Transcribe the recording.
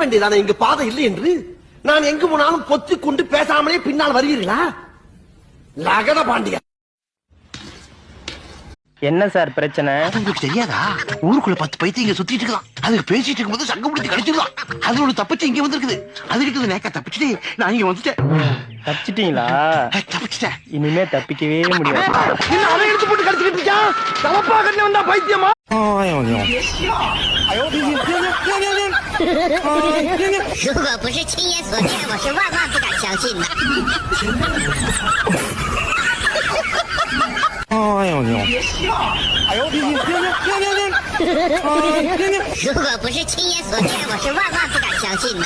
வேண்டியதானே இங்கு பாதை இல்லை என்று? நான் எங்கு போனாலும் பொத்திக் கொண்டு பேசாமலே பின்னால் வருவீர்களா? லகட பாண்டியா. என்ன சார் பிரச்சனை? உங்களுக்கு தெரியாதா? ஊருக்குள்ள 10 பைத்தியம் இங்க சுத்திட்டு இருக்கான். அதுக்கு பேசிட்டு இருக்கும்போது சங்கம் முடிச்சு கடிச்சிடலாம். அது ஒரு தப்பிச்சு இங்க வந்திருக்குது. அதுகிட்ட நேக்கா தப்பிச்சுட்டு நான் இங்க வந்துட்டேன். தப்பிச்சிட்டீங்களா? தப்பிச்சிட்டேன். இனிமே தப்பிக்கவே முடியாது. அதை எடுத்து போட்டு கடிச்சுக்கிட்டு இருக்கான். தவப்பா கண்ணு வந்தா பைத்தியமா? 如果不是亲眼所见，我是万万不敢相信的。如果不是亲眼所见，我是万万不敢相信的。